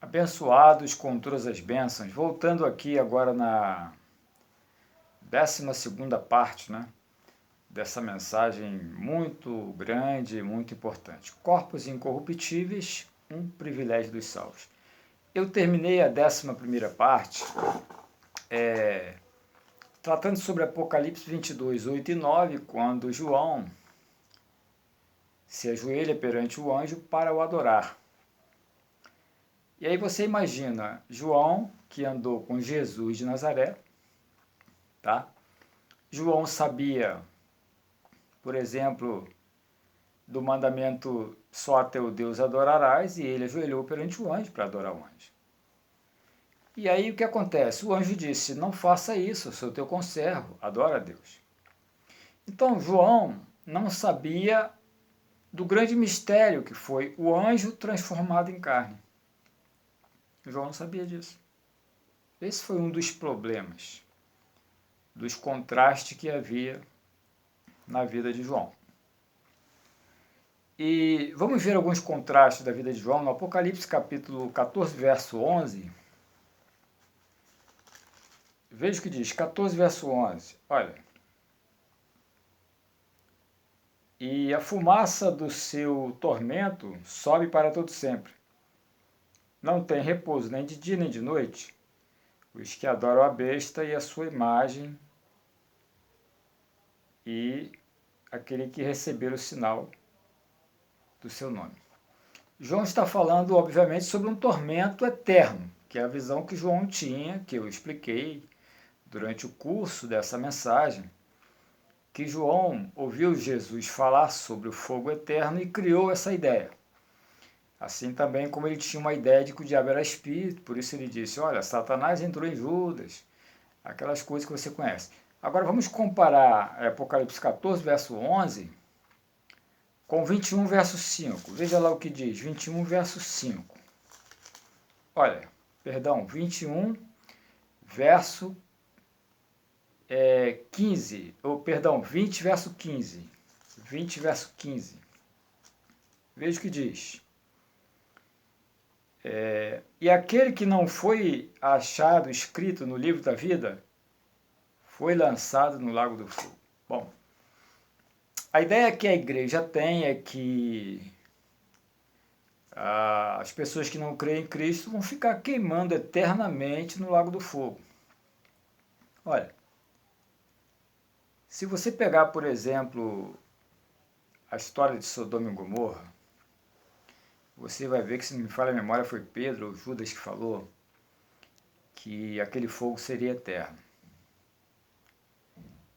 Abençoados com todas as bênçãos. Voltando aqui agora na 12ª parte, dessa mensagem muito grande, muito importante. Corpos incorruptíveis, um privilégio dos salvos. Eu terminei a 11ª parte tratando sobre Apocalipse 22, 8 e 9, quando João se ajoelha perante o anjo para o adorar. E aí você imagina João, que andou com Jesus de Nazaré, tá? João sabia, por exemplo, do mandamento só a teu Deus adorarás, e ele ajoelhou perante o anjo para adorar o anjo. E aí o que acontece? O anjo disse, não faça isso, eu sou teu conservo, adora a Deus. Então João não sabia do grande mistério que foi o anjo transformado em carne. João não sabia disso. Esse foi um dos problemas, dos contrastes que havia na vida de João. E vamos ver alguns contrastes da vida de João no Apocalipse capítulo 14, verso 11. Veja o que diz, 14, verso 11. Olha. E a fumaça do seu tormento sobe para todo sempre. Não tem repouso nem de dia nem de noite. Os que adoram a besta e a sua imagem e aquele que receber o sinal do seu nome. João está falando, obviamente, sobre um tormento eterno, que é a visão que João tinha, que eu expliquei durante o curso dessa mensagem, que João ouviu Jesus falar sobre o fogo eterno e criou essa ideia. Assim também como ele tinha uma ideia de que o diabo era espírito, por isso ele disse, olha, Satanás entrou em Judas, aquelas coisas que você conhece. Agora vamos comparar Apocalipse 14, verso 11, com 21, verso 5. Veja lá o que diz, 21, verso 5. Olha, 21, verso 15, ou perdão, 20, verso 15. 20, verso 15. Veja o que diz. E aquele que não foi achado escrito no livro da vida foi lançado no lago do fogo. Bom, a ideia que a igreja tem é que as pessoas que não creem em Cristo vão ficar queimando eternamente no lago do fogo. Olha, se você pegar, por exemplo, a história de Sodoma e Gomorra, você vai ver que, se não me falha a memória, foi Pedro ou Judas que falou que aquele fogo seria eterno.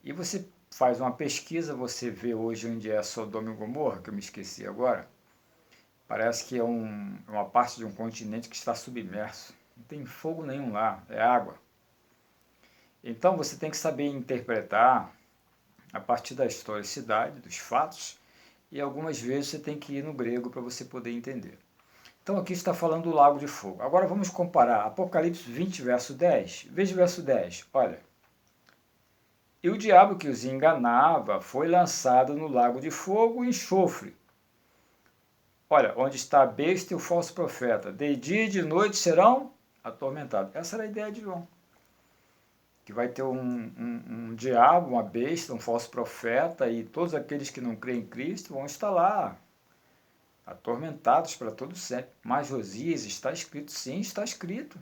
E você faz uma pesquisa, você vê hoje onde é Sodoma e Gomorra, que eu me esqueci agora, parece que é uma parte de um continente que está submerso. Não tem fogo nenhum lá, é água. Então você tem que saber interpretar a partir da historicidade, dos fatos, e algumas vezes você tem que ir no grego para você poder entender. Então aqui está falando do lago de fogo. Agora vamos comparar Apocalipse 20, verso 10. Veja o verso 10, olha. E o diabo que os enganava foi lançado no lago de fogo e enxofre. Olha, onde está a besta e o falso profeta. De dia e de noite serão atormentados. Essa era a ideia de João. Que vai ter um diabo, uma besta, um falso profeta, e todos aqueles que não creem em Cristo vão estar lá, atormentados para todo sempre. Mas Josias, está escrito? Sim, está escrito.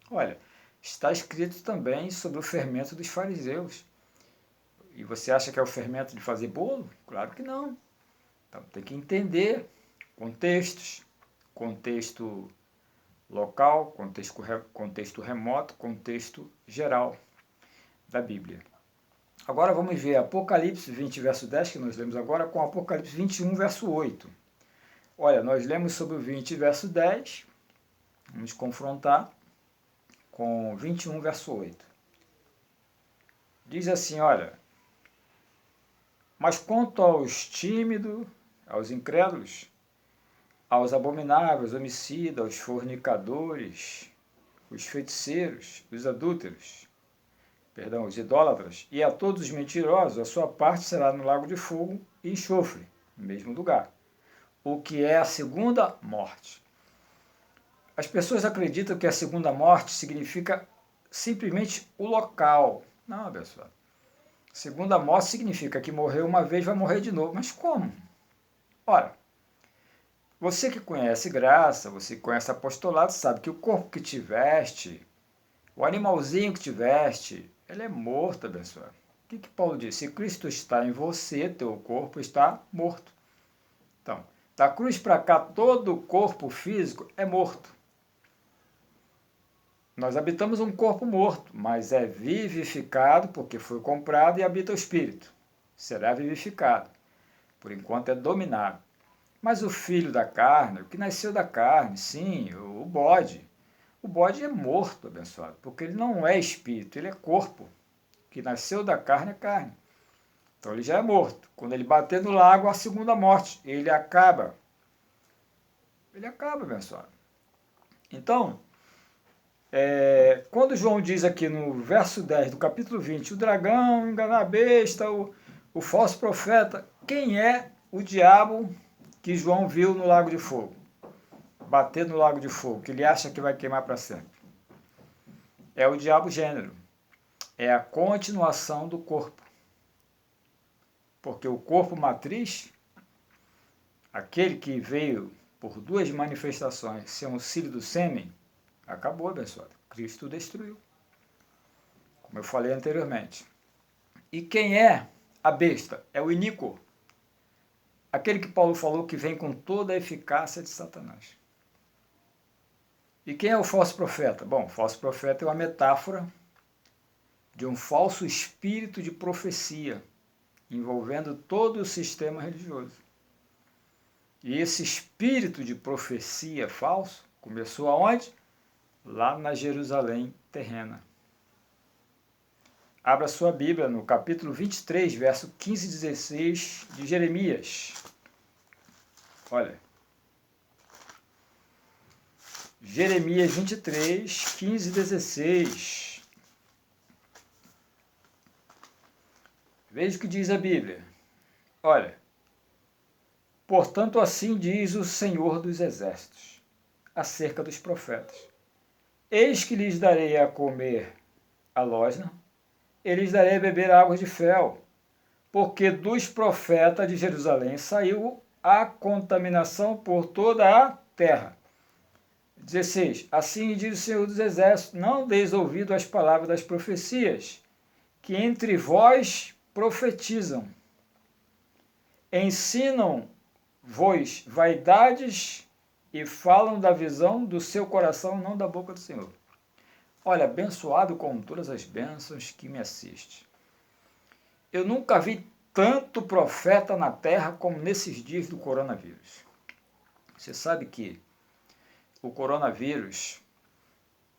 Olha, está escrito também sobre o fermento dos fariseus. E você acha que é o fermento de fazer bolo? Claro que não. Então tem que entender contextos, contexto local, contexto remoto, contexto geral da Bíblia. Agora vamos ver Apocalipse 20, verso 10, que nós lemos agora, com Apocalipse 21, verso 8. Olha, nós lemos sobre o 20, verso 10, vamos confrontar com 21, verso 8. Diz assim, olha, mas quanto aos tímidos, aos incrédulos, aos abomináveis, homicidas, aos fornicadores, os feiticeiros, os adúlteros, os idólatras, e a todos os mentirosos, a sua parte será no lago de fogo e enxofre, no mesmo lugar, o que é a segunda morte. As pessoas acreditam que a segunda morte significa simplesmente o local. Não, pessoal. Segunda morte significa que morreu uma vez, vai morrer de novo. Mas como? Ora, você que conhece graça, você que conhece apostolado, sabe que o corpo que te veste, o animalzinho que te veste, ele é morto, abençoado. O que Paulo diz? Se Cristo está em você, teu corpo está morto. Então, da cruz para cá, todo o corpo físico é morto. Nós habitamos um corpo morto, mas é vivificado porque foi comprado e habita o espírito. Será vivificado. Por enquanto é dominado. Mas o filho da carne, o que nasceu da carne, sim, o bode. O bode é morto, abençoado, porque ele não é espírito, ele é corpo. O que nasceu da carne é carne. Então ele já é morto. Quando ele bater no lago, a segunda morte, ele acaba. Ele acaba, abençoado. Então, quando João diz aqui no verso 10 do capítulo 20, o dragão engana a besta, o falso profeta, quem é o diabo que João viu no lago de fogo? Bater no lago de fogo, que ele acha que vai queimar para sempre. É o diabo gênero. É a continuação do corpo. Porque o corpo matriz, aquele que veio por duas manifestações, ser um filho do sêmen, acabou, abençoado. Cristo destruiu. Como eu falei anteriormente. E quem é a besta? É o iníquo. Aquele que Paulo falou que vem com toda a eficácia de Satanás. E quem é o falso profeta? Bom, o falso profeta é uma metáfora de um falso espírito de profecia, envolvendo todo o sistema religioso. E esse espírito de profecia falso começou aonde? Lá na Jerusalém terrena. Abra sua Bíblia no capítulo 23, verso 15 e 16 de Jeremias. Olha. Jeremias 23, 15 e 16. Veja o que diz a Bíblia. Olha. Portanto, assim diz o Senhor dos Exércitos, acerca dos profetas. Eis que lhes darei a comer a losna, e lhes darei a beber águas de fel, porque dos profetas de Jerusalém saiu a contaminação por toda a terra. 16. Assim diz o Senhor dos Exércitos, não deis ouvido às palavras das profecias, que entre vós profetizam. Ensinam-vos vaidades e falam da visão do seu coração, não da boca do Senhor. Olha, abençoado com todas as bênçãos que me assiste. Eu nunca vi tanto profeta na terra como nesses dias do coronavírus. Você sabe que o coronavírus,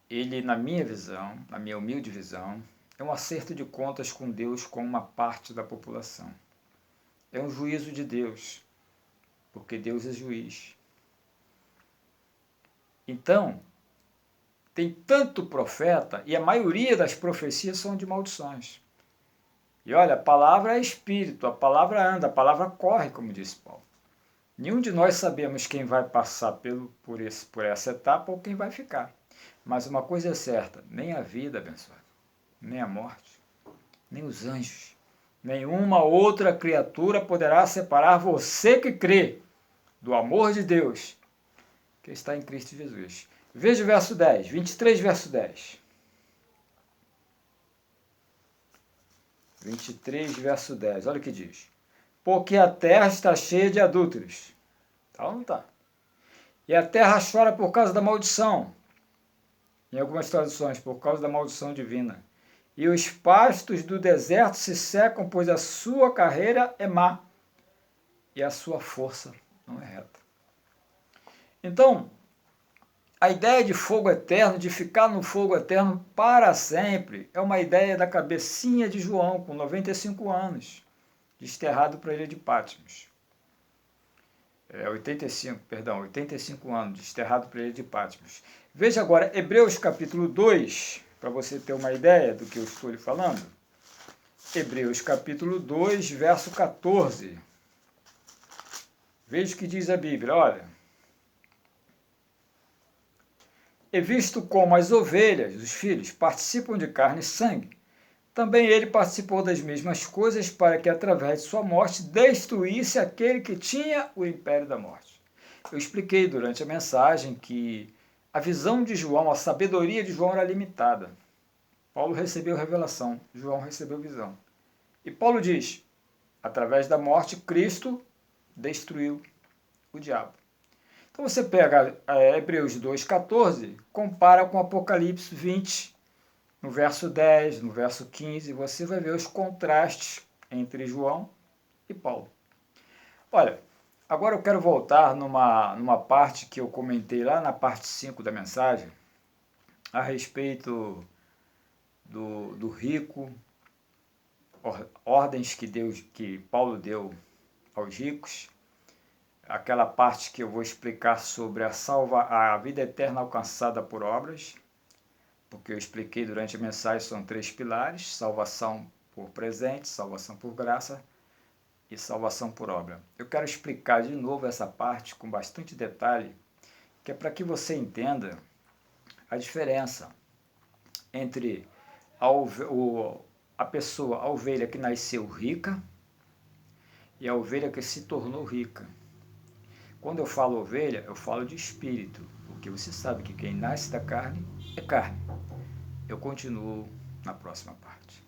ele, na minha visão, na minha humilde visão, é um acerto de contas com Deus com uma parte da população. É um juízo de Deus, porque Deus é juiz. Então, tem tanto profeta, e a maioria das profecias são de maldições. E olha, a palavra é espírito, a palavra anda, a palavra corre, como disse Paulo. Nenhum de nós sabemos quem vai passar por essa etapa ou quem vai ficar. Mas uma coisa é certa, nem a vida, abençoada, nem a morte, nem os anjos, nenhuma outra criatura poderá separar você que crê do amor de Deus que está em Cristo Jesus. Veja o verso 10, 23, verso 10. 23, verso 10, olha o que diz. Porque a terra está cheia de adúlteros. Tá ou não tá? E a terra chora por causa da maldição. Em algumas traduções, por causa da maldição divina. E os pastos do deserto se secam, pois a sua carreira é má. E a sua força não é reta. Então, a ideia de fogo eterno, de ficar no fogo eterno para sempre, é uma ideia da cabecinha de João, com 95 anos, desterrado para a ilha de Patmos. 85 anos, desterrado para a ilha de Patmos. Veja agora, Hebreus capítulo 2, para você ter uma ideia do que eu estou lhe falando. Hebreus capítulo 2, verso 14. Veja o que diz a Bíblia, olha. E visto como as ovelhas, os filhos, participam de carne e sangue, também ele participou das mesmas coisas para que, através de sua morte, destruísse aquele que tinha o império da morte. Eu expliquei durante a mensagem que a visão de João, a sabedoria de João era limitada. Paulo recebeu revelação, João recebeu visão. E Paulo diz, através da morte, Cristo destruiu o diabo. Então você pega Hebreus 2,14, compara com Apocalipse 20, no verso 10, no verso 15, você vai ver os contrastes entre João e Paulo. Olha, agora eu quero voltar numa parte que eu comentei lá na parte 5 da mensagem, a respeito do rico, ordens que Paulo deu aos ricos, aquela parte que eu vou explicar sobre a vida eterna alcançada por obras, porque eu expliquei durante a mensagem, são 3 pilares: salvação por presente, salvação por graça e salvação por obra. Eu quero explicar de novo essa parte com bastante detalhe, que é para que você entenda a diferença entre a pessoa, a ovelha que nasceu rica e a ovelha que se tornou rica. Quando eu falo ovelha, eu falo de espírito, porque você sabe que quem nasce da carne é carne. Eu continuo na próxima parte.